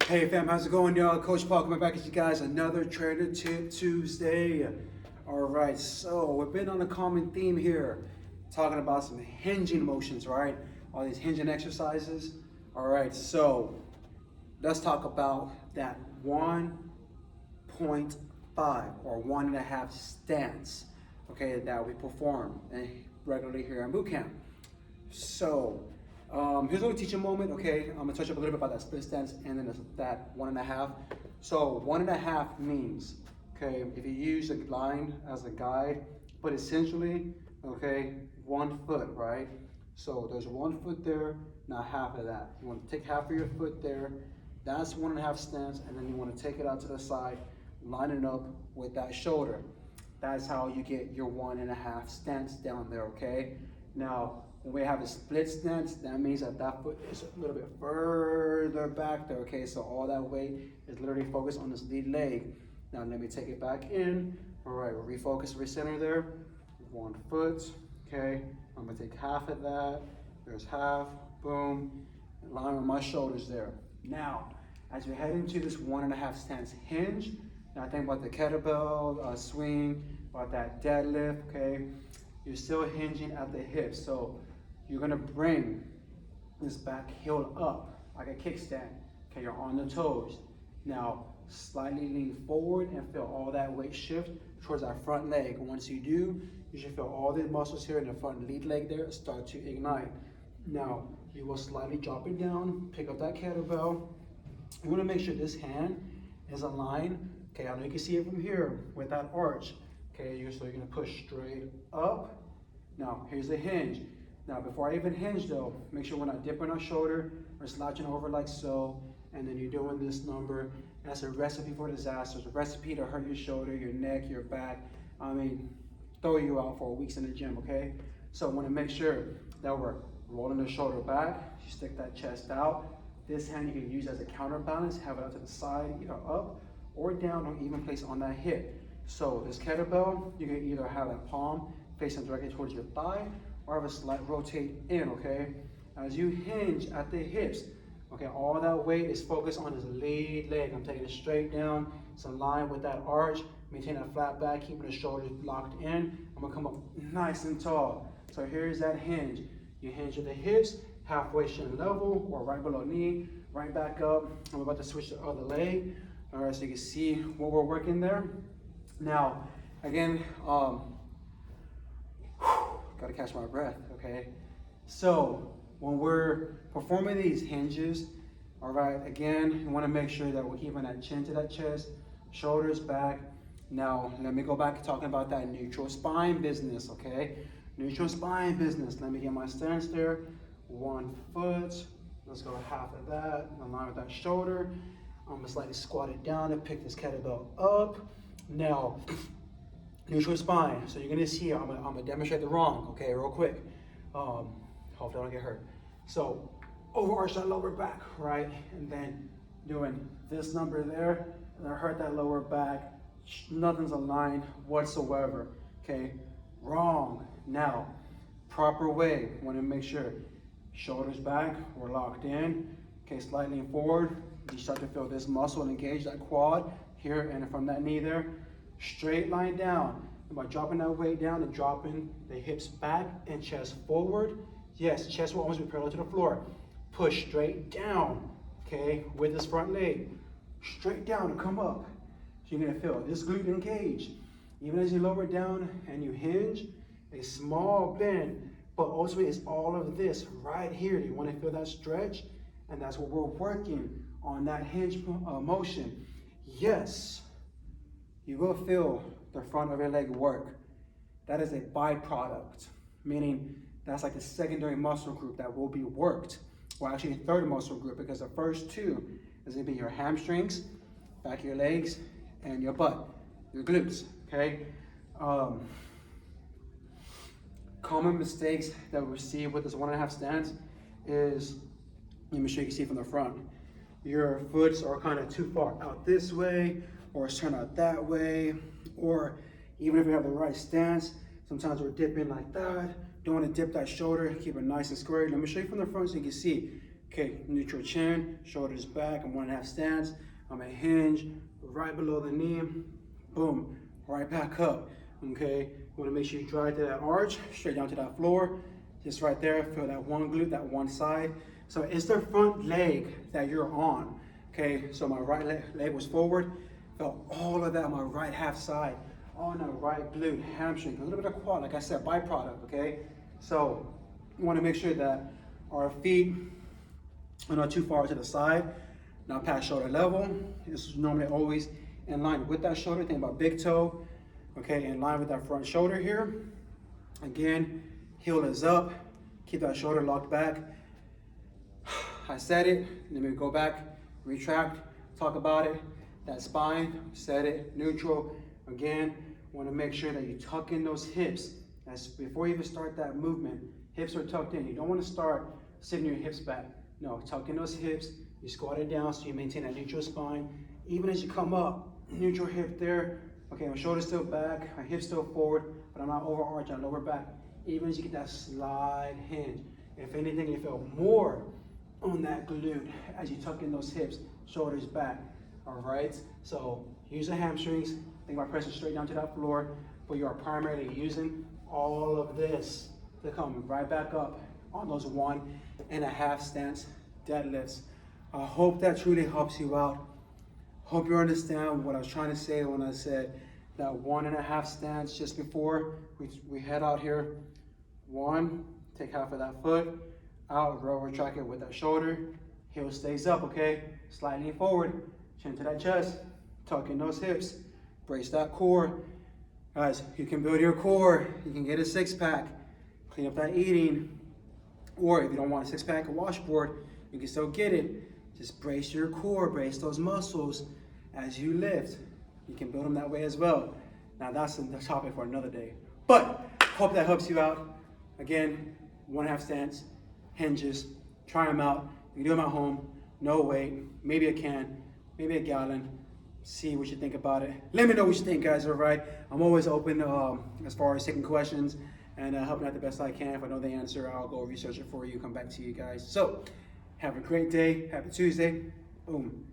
Hey fam, how's it going, y'all? Coach Paul coming back at you guys. Another Trader Tip Tuesday. All right, so we've been on a common theme here, talking about some hinging motions, right? All these hinging exercises. All right, so let's talk about that 1.5 or 1.5 stance, okay, that we perform regularly here in boot camp. So here's a little teaching moment, okay? I'm gonna touch up a little bit about that split stance and then that 1.5. So 1.5 means, okay, if you use a line as a guide, but essentially, okay, 1 foot, right? So there's 1 foot there, now half of that. You wanna take half of your foot there, that's 1.5 stance, and then you wanna take it out to the side, line it up with that shoulder. That's how you get your 1.5 stance down there, okay? Now, when we have a split stance, that means that that foot is a little bit further back there, okay? So all that weight is literally focused on this lead leg. Now let me take it back in. All right, we'll refocus, recenter there. 1 foot, okay? I'm gonna take half of that. There's half, boom. Line with my shoulders there. Now, as we head into this 1.5 stance hinge, now think about the kettlebell swing, about that deadlift, okay? You're still hinging at the hips. So you're gonna bring this back heel up like a kickstand. Okay, you're on the toes. Now, slightly lean forward and feel all that weight shift towards that front leg. Once you do, you should feel all the muscles here in the front lead leg there start to ignite. Now, you will slightly drop it down, pick up that kettlebell. You wanna make sure this hand is aligned. Okay, I know you can see it from here with that arch. Okay, so you're gonna push straight up. Now, here's the hinge. Now, before I even hinge though, make sure we're not dipping our shoulder or slouching over like so, and then you're doing this number. That's a recipe for disaster. It's a recipe to hurt your shoulder, your neck, your back. I mean, throw you out for weeks in the gym, okay? So I wanna make sure that we're rolling the shoulder back. You stick that chest out. This hand you can use as a counterbalance, have it out to the side, either up or down, or even place on that hip. So this kettlebell, you can either have that palm facing directly towards your thigh, or have a slight rotate in, okay? As you hinge at the hips, okay, all that weight is focused on this lead leg. I'm taking it straight down. It's in line with that arch. Maintain that flat back, keeping the shoulders locked in. I'm gonna come up nice and tall. So here's that hinge. You hinge at the hips, halfway shin level, or right below knee, right back up. I'm about to switch the other leg. All right, so you can see what we're working there. Now, again, gotta catch my breath, okay? So, when we're performing these hinges, all right, again, you wanna make sure that we're keeping that chin to that chest, shoulders back. Now, let me go back to talking about that neutral spine business, okay? Neutral spine business. Let me get my stance there. 1 foot, let's go half of that, in line with that shoulder. I'm gonna slightly squat it down and pick this kettlebell up. Now, neutral spine. So you're gonna see, I'm gonna demonstrate the wrong, okay, real quick. Hopefully I don't get hurt. So, overarch that lower back, right? And then doing this number there, and I hurt that lower back. Nothing's aligned whatsoever, okay? Wrong. Now, proper way, wanna make sure shoulders back, we're locked in. Okay, slightly forward. You start to feel this muscle engage, that quad here and from that knee there. Straight line down. And by dropping that weight down and dropping the hips back and chest forward. Yes, chest will always be parallel to the floor. Push straight down, okay, with this front leg. Straight down to come up. So you're gonna feel this glute engage. Even as you lower it down and you hinge, a small bend, but ultimately it's all of this right here. You wanna feel that stretch? And that's what we're working on, that hinge motion. Yes, you will feel the front of your leg work. That is a byproduct, meaning that's like the secondary muscle group that will be worked. Well, actually a third muscle group, because the first two is gonna be your hamstrings, back of your legs, and your butt, your glutes, okay? Common mistakes that we see with this 1.5 stance is, let me show you can see from the front. Your foots are kind of too far out this way, or it's turned out that way, or even if you have the right stance, sometimes we're dipping like that. Don't want to dip that shoulder, keep it nice and square. Let me show you from the front so you can see. Okay, neutral chin, shoulders back, I'm 1.5 stance. I'm at hinge, right below the knee, boom, right back up. Okay, you wanna make sure you drive to that arch, straight down to that floor. Just right there, feel that one glute, that one side. So it's the front leg that you're on. Okay, so my right leg was forward, felt all of that on my right half side, on the right glute, hamstring, a little bit of quad, like I said, byproduct, okay? So you wanna make sure that our feet are not too far to the side, not past shoulder level. This is normally always in line with that shoulder. Think about big toe, okay, in line with that front shoulder here. Again, heel is up, keep that shoulder locked back. I said it, let me go back, retract, talk about it. That spine, said it, neutral. Again, want to make sure that you tuck in those hips. That's before you even start that movement. Hips are tucked in. You don't want to start sitting your hips back. No, tuck in those hips. You squat it down so you maintain that neutral spine. Even as you come up, neutral hip there. Okay, my shoulder's still back, my hip's still forward, but I'm not overarching, I'm lower back. Even as you get that slide hinge. If anything, you feel more on that glute as you tuck in those hips, shoulders back. All right, so use the hamstrings. Think about pressing straight down to that floor, but you are primarily using all of this to come right back up on those 1.5 stance deadlifts. I hope that truly helps you out. Hope you understand what I was trying to say when I said that 1.5 stance just before we head out here. 1, take half of that foot, out, row, retract it with that shoulder. Heel stays up, okay? Slightly forward, chin to that chest, tuck in those hips, brace that core. Guys, you can build your core, you can get a 6-pack, clean up that eating, or if you don't want a 6-pack, a washboard, you can still get it. Just brace your core, brace those muscles as you lift. You can build them that way as well. Now that's the topic for another day. But hope that helps you out. Again, 1.5 stance, hinges, try them out. You can do them at home, no weight, maybe a can, maybe a gallon. See what you think about it. Let me know what you think, guys, all right? I'm always open as far as taking questions and helping out the best I can. If I know the answer, I'll go research it for you, come back to you guys. So, have a great day. Happy Tuesday. Boom.